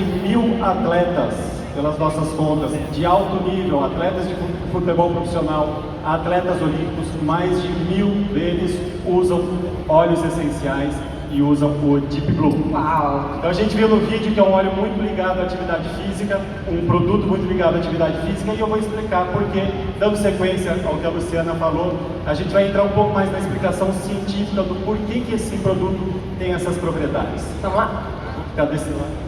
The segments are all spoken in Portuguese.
1.000 atletas, pelas nossas contas, de alto nível, atletas de futebol profissional, atletas olímpicos, mais de 1.000 deles usam óleos essenciais e usam o Deep Blue. Uau! Então a gente viu no vídeo que é um óleo muito ligado à atividade física, um produto muito ligado à atividade física, e eu vou explicar porque, dando sequência ao que a Luciana falou, a gente vai entrar um pouco mais na explicação científica do porquê que esse produto tem essas propriedades. Vamos lá? Cadê desse lado?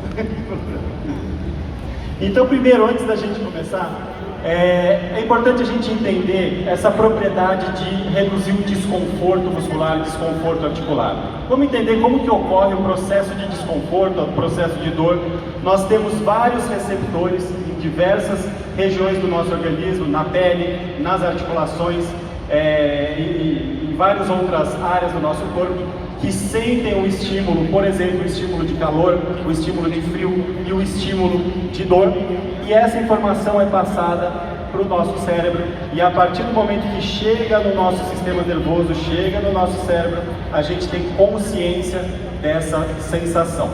Então, primeiro, antes da gente começar, é importante a gente entender essa propriedade de reduzir o desconforto muscular, desconforto articular. Vamos entender como que ocorre o processo de desconforto, o processo de dor. Nós temos vários receptores em diversas regiões do nosso organismo, na pele, nas articulações, e em várias outras áreas do nosso corpo, que sentem o estímulo, por exemplo, o estímulo de calor, o estímulo de frio e o estímulo de dor, e essa informação é passada para o nosso cérebro, e a partir do momento que chega no nosso sistema nervoso, chega no nosso cérebro, a gente tem consciência dessa sensação.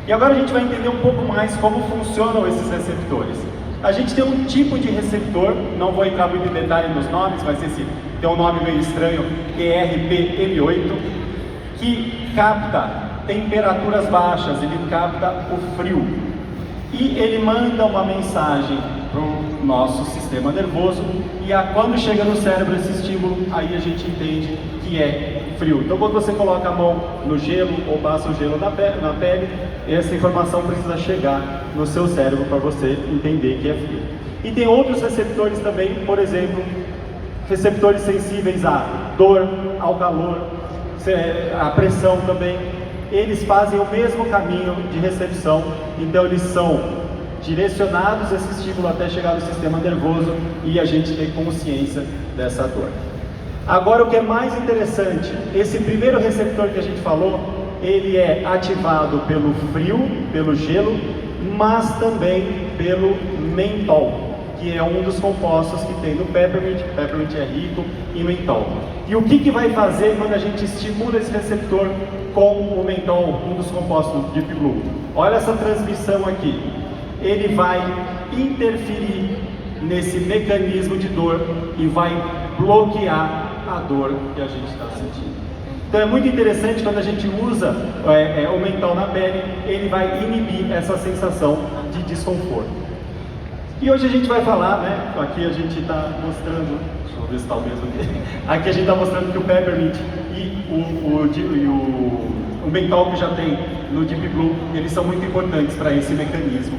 E agora a gente vai entender um pouco mais como funcionam esses receptores. A gente tem um tipo de receptor, não vou entrar muito em detalhe nos nomes, mas esse tem um nome meio estranho, ERPM8, que capta temperaturas baixas, ele capta o frio. E ele manda uma mensagem para o nosso sistema nervoso, e quando chega no cérebro esse estímulo, aí a gente entende que é frio. Então quando você coloca a mão no gelo ou passa o gelo na pele, essa informação precisa chegar no seu cérebro para você entender que é frio. E tem outros receptores também, por exemplo, receptores sensíveis à dor, ao calor, à pressão também. Eles fazem o mesmo caminho de recepção, então eles são direcionados esse estímulo até chegar no sistema nervoso e a gente tem consciência dessa dor. Agora, o que é mais interessante, esse primeiro receptor que a gente falou, ele é ativado pelo frio, pelo gelo, mas também pelo mentol, que é um dos compostos que tem no peppermint. Peppermint é rico em mentol. E o que vai fazer quando a gente estimula esse receptor com o mentol, um dos compostos do Deep Blue? Olha essa transmissão aqui. Ele vai interferir nesse mecanismo de dor e vai bloquear a dor que a gente está sentindo. Então é muito interessante quando a gente usa o mentol na pele, ele vai inibir essa sensação de desconforto. E hoje a gente vai falar, né, aqui a gente está mostrando, deixa eu ver se está o mesmo aqui, aqui a gente está mostrando que o peppermint e o mentol que já tem no Deep Blue, eles são muito importantes para esse mecanismo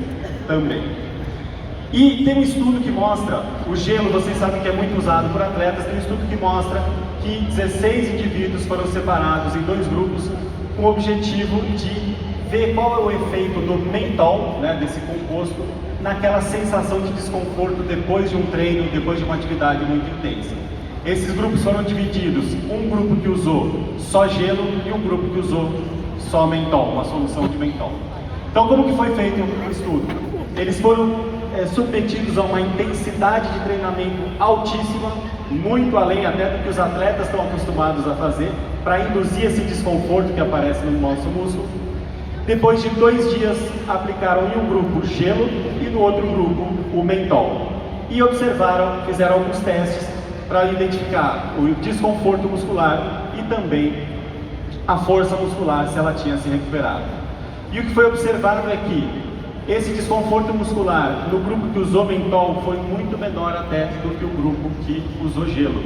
também. E tem um estudo que mostra, o gelo, vocês sabem que é muito usado por atletas, tem um estudo que mostra que 16 indivíduos foram separados em 2 grupos com o objetivo de ver qual é o efeito do mentol, né, desse composto, naquela sensação de desconforto depois de um treino, depois de uma atividade muito intensa. Esses grupos foram divididos, um grupo que usou só gelo e um grupo que usou só mentol, uma solução de mentol. Então como que foi feito o estudo? Eles foram submetidos a uma intensidade de treinamento altíssima, muito além até do que os atletas estão acostumados a fazer, para induzir esse desconforto que aparece no nosso músculo. Depois de 2 dias, aplicaram em um grupo gelo e no outro grupo o mentol. E observaram, fizeram alguns testes para identificar o desconforto muscular e também a força muscular, se ela tinha se recuperado. E o que foi observado é que esse desconforto muscular no grupo que usou mentol foi muito menor até do que o grupo que usou gelo.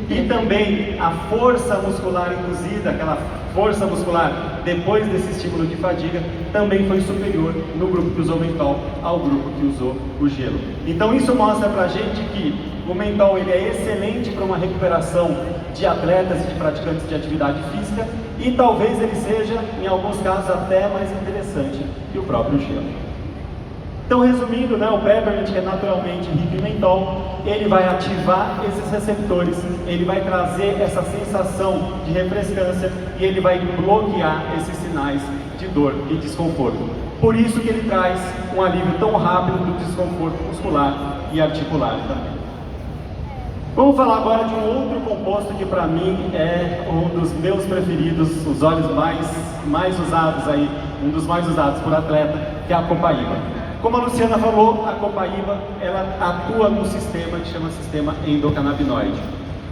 E também a força muscular induzida, aquela força muscular depois desse estímulo de fadiga, também foi superior no grupo que usou mentol ao grupo que usou o gelo. Então isso mostra pra gente que o mentol ele é excelente para uma recuperação de atletas e de praticantes de atividade física, e talvez ele seja, em alguns casos, até mais interessante que o próprio gelo. Então, resumindo, né, o peppermint, que é naturalmente rico em mentol, ele vai ativar esses receptores, ele vai trazer essa sensação de refrescância e ele vai bloquear esses sinais de dor e desconforto. Por isso que ele traz um alívio tão rápido do desconforto muscular e articular também. Vamos falar agora de um outro composto que para mim é um dos meus preferidos, os óleos mais usados aí, um dos mais usados por atleta, que é a copaíba. Como a Luciana falou, a copaíba ela atua num sistema que chama sistema endocannabinoide.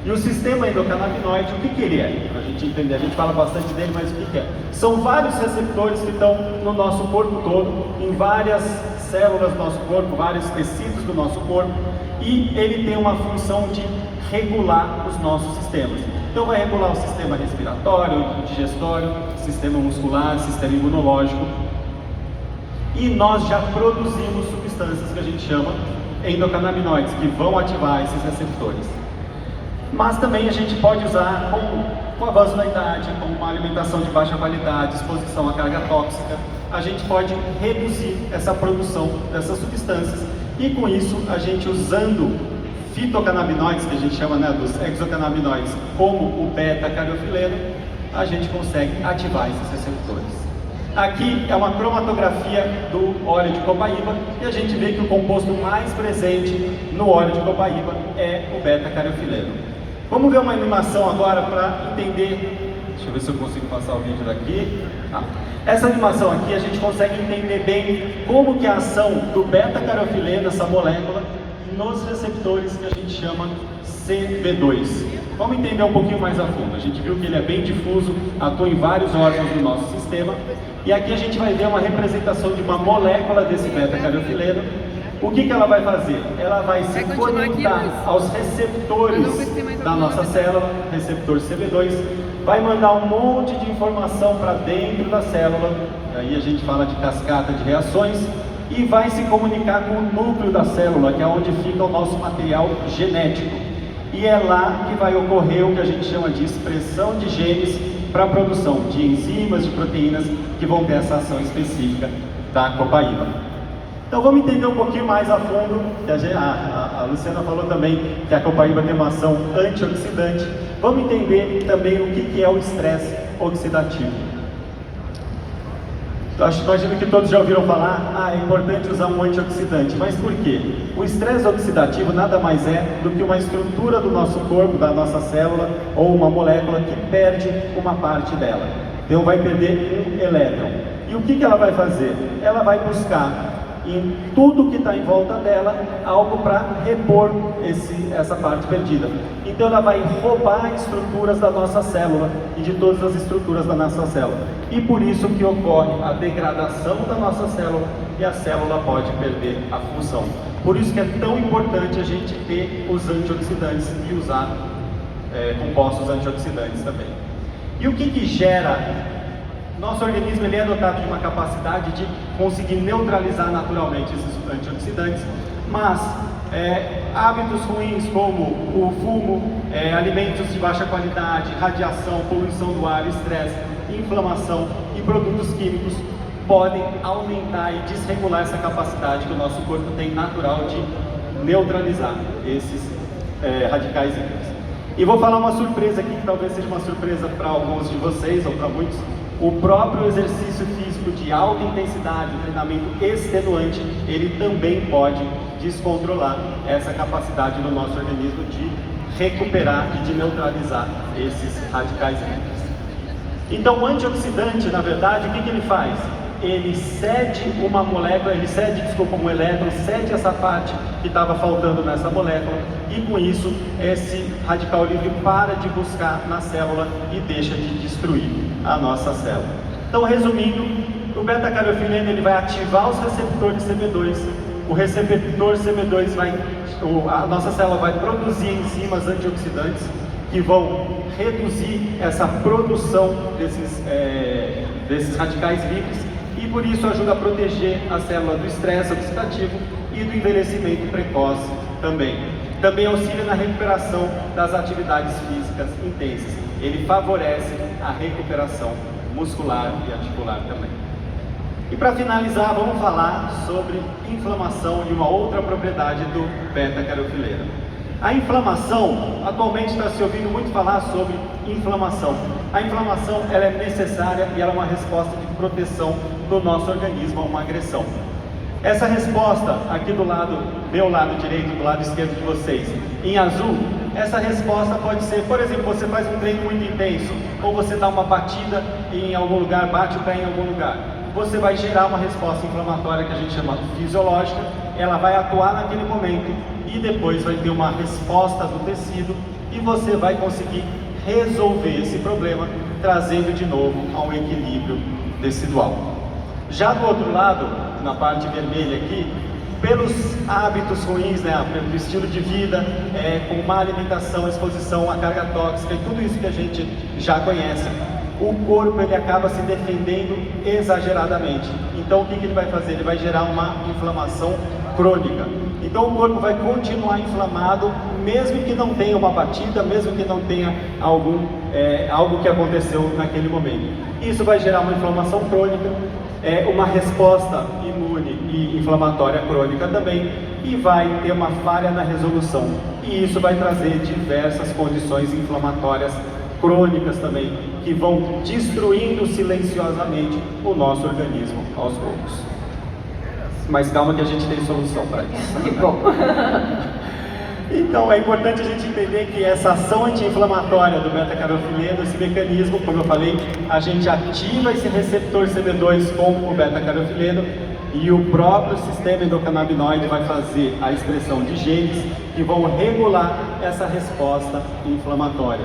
E o sistema endocannabinoide, o que ele é? Para a gente entender, a gente fala bastante dele, mas o que é? São vários receptores que estão no nosso corpo todo, em várias células do nosso corpo, vários tecidos do nosso corpo, e ele tem uma função de regular os nossos sistemas. Então vai regular o sistema respiratório, digestório, sistema muscular, sistema imunológico. E nós já produzimos substâncias que a gente chama endocannabinoides, que vão ativar esses receptores. Mas também a gente pode usar com o avanço da idade, com uma alimentação de baixa qualidade, exposição à carga tóxica, a gente pode reduzir essa produção dessas substâncias e com isso a gente usando fitocannabinoides, que a gente chama dos exocannabinoides, como o beta-cariofileno, a gente consegue ativar esses receptores. Aqui é uma cromatografia do óleo de copaíba e a gente vê que o composto mais presente no óleo de copaíba é o beta-cariofileno. Vamos ver uma animação agora para entender. Deixa eu ver se eu consigo passar o vídeo daqui. Essa animação aqui a gente consegue entender bem como que a ação do beta-cariofileno, essa molécula, nos receptores que a gente chama CB2. Vamos entender um pouquinho mais a fundo. A gente viu que ele é bem difuso, atua em vários órgãos do nosso sistema. E aqui a gente vai ver uma representação de uma molécula desse beta-cariofileno. O que ela vai fazer? Ela vai se conectar aos receptores da nossa célula, receptor CB2, vai mandar um monte de informação para dentro da célula, aí a gente fala de cascata de reações, e vai se comunicar com o núcleo da célula, que é onde fica o nosso material genético. E é lá que vai ocorrer o que a gente chama de expressão de genes para a produção de enzimas, de proteínas que vão ter essa ação específica da copaíba. Então vamos entender um pouquinho mais a fundo, que a Luciana falou também que a copaíba tem uma ação antioxidante. Vamos entender também o que é o estresse oxidativo. Imagino que todos já ouviram falar, é importante usar um antioxidante, mas por quê? O estresse oxidativo nada mais é do que uma estrutura do nosso corpo, da nossa célula, ou uma molécula que perde uma parte dela. Então vai perder um elétron. E o que ela vai fazer? Ela vai buscar em tudo que está em volta dela algo para repor essa parte perdida. Então ela vai roubar estruturas da nossa célula e de todas as estruturas da nossa célula. E por isso que ocorre a degradação da nossa célula e a célula pode perder a função. Por isso que é tão importante a gente ter os antioxidantes e usar compostos antioxidantes também. E o que gera? Nosso organismo ele é dotado de uma capacidade de conseguir neutralizar naturalmente esses antioxidantes, mas hábitos ruins como o fumo, alimentos de baixa qualidade, radiação, poluição do ar, estresse, inflamação e produtos químicos podem aumentar e desregular essa capacidade que o nosso corpo tem natural de neutralizar esses radicais livres. E vou falar uma surpresa aqui, que talvez seja uma surpresa para alguns de vocês ou para muitos. O próprio exercício físico de alta intensidade, o treinamento extenuante, ele também pode descontrolar essa capacidade do nosso organismo de recuperar e de neutralizar esses radicais livres. Então o antioxidante, na verdade, o que ele faz? Ele cede uma molécula, um elétron, cede essa parte que estava faltando nessa molécula e com isso esse radical livre para de buscar na célula e deixa de destruir a nossa célula. Então, resumindo, o beta-cariofileno ele vai ativar os receptores CB2, o receptor CB2 a nossa célula vai produzir enzimas antioxidantes que vão reduzir essa produção desses radicais livres e por isso ajuda a proteger a célula do estresse oxidativo e do envelhecimento precoce também. Também auxilia na recuperação das atividades físicas intensas. Ele favorece a recuperação muscular e articular também. E para finalizar, vamos falar sobre inflamação e uma outra propriedade do beta-cariofileno. A inflamação, atualmente está se ouvindo muito falar sobre inflamação. A inflamação ela é necessária e ela é uma resposta de proteção do nosso organismo a uma agressão. Essa resposta, aqui do meu lado direito, do lado esquerdo de vocês, em azul, essa resposta pode ser, por exemplo, você faz um treino muito intenso, ou você dá uma batida em algum lugar, bate o pé em algum lugar. você vai gerar uma resposta inflamatória que a gente chama fisiológica, ela vai atuar naquele momento e depois vai ter uma resposta do tecido e você vai conseguir resolver esse problema, trazendo de novo a um equilíbrio tecidual. Já do outro lado, na parte vermelha aqui, pelos hábitos ruins, né, pelo estilo de vida, com má alimentação, exposição à carga tóxica e tudo isso que a gente já conhece, o corpo ele acaba se defendendo exageradamente. Então o que ele vai fazer? Ele vai gerar uma inflamação crônica. Então o corpo vai continuar inflamado, mesmo que não tenha uma batida, mesmo que não tenha algo que aconteceu naquele momento. Isso vai gerar uma inflamação crônica, uma resposta imune e inflamatória crônica também, e vai ter uma falha na resolução. E isso vai trazer diversas condições inflamatórias crônicas também, que vão destruindo silenciosamente o nosso organismo aos poucos. Mas calma que a gente tem solução para isso. Que bom. Então é importante a gente entender que essa ação anti-inflamatória do beta-carotenoide, esse mecanismo, como eu falei, a gente ativa esse receptor CD2 com o beta-carotenoide e o próprio sistema endocannabinoide vai fazer a expressão de genes que vão regular essa resposta inflamatória.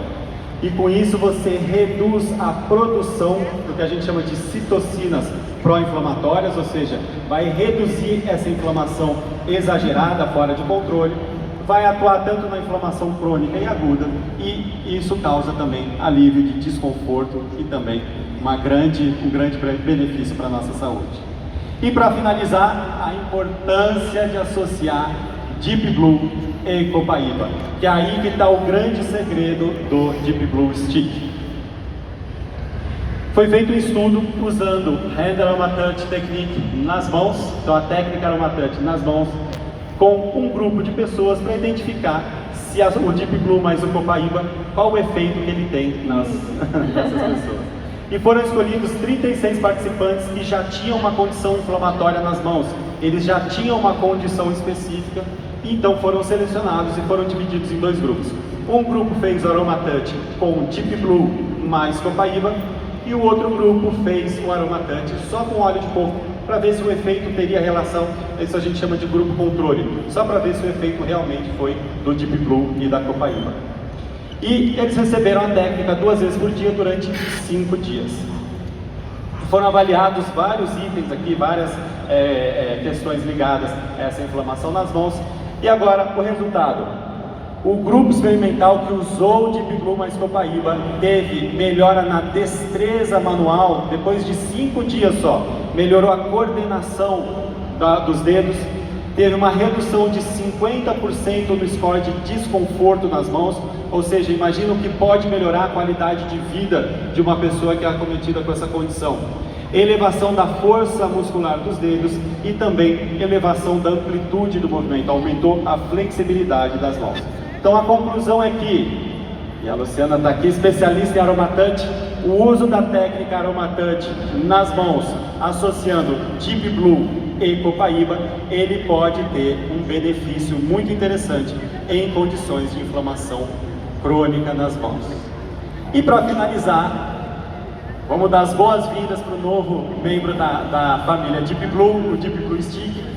E com isso você reduz a produção do que a gente chama de citocinas pró-inflamatórias, ou seja, vai reduzir essa inflamação exagerada, fora de controle, vai atuar tanto na inflamação crônica e aguda, e isso causa também alívio de desconforto e também um grande benefício para a nossa saúde. E para finalizar, a importância de associar Deep Blue e copaíba, que é aí que está o grande segredo do Deep Blue Stick. Foi feito um estudo usando Hand Aromatouch Technique nas mãos, então a técnica Aromatouch nas mãos, com um grupo de pessoas para identificar se o Deep Blue mais o copaíba, qual o efeito que ele tem nessas pessoas. E foram escolhidos 36 participantes que já tinham uma condição inflamatória nas mãos, eles já tinham uma condição específica, então foram selecionados e foram divididos em dois grupos. Um grupo fez o Aromatouch com Deep Blue mais copaíba, e o outro grupo fez o Aromatouch só com óleo de coco, para ver se o efeito teria relação, isso a gente chama de grupo controle, só para ver se o efeito realmente foi do Deep Blue e da copaíba. E eles receberam a técnica 2 vezes por dia durante 5 dias. Foram avaliados vários itens aqui, várias questões ligadas a essa inflamação nas mãos. E agora o resultado. O grupo experimental que usou o Deep Blue mais copaíba teve melhora na destreza manual, depois de 5 dias só. Melhorou a coordenação dos dedos, teve uma redução de 50% do score de desconforto nas mãos, ou seja, imagina o que pode melhorar a qualidade de vida de uma pessoa que é acometida com essa condição. Elevação da força muscular dos dedos e também elevação da amplitude do movimento, aumentou a flexibilidade das mãos. Então a conclusão é que, e a Luciana está aqui, especialista em Aromatouch, o uso da técnica Aromatouch nas mãos, associando Deep Blue e copaíba, ele pode ter um benefício muito interessante em condições de inflamação crônica nas mãos. E para finalizar, vamos dar as boas-vindas para o novo membro da família Deep Blue, o Deep Blue Stick.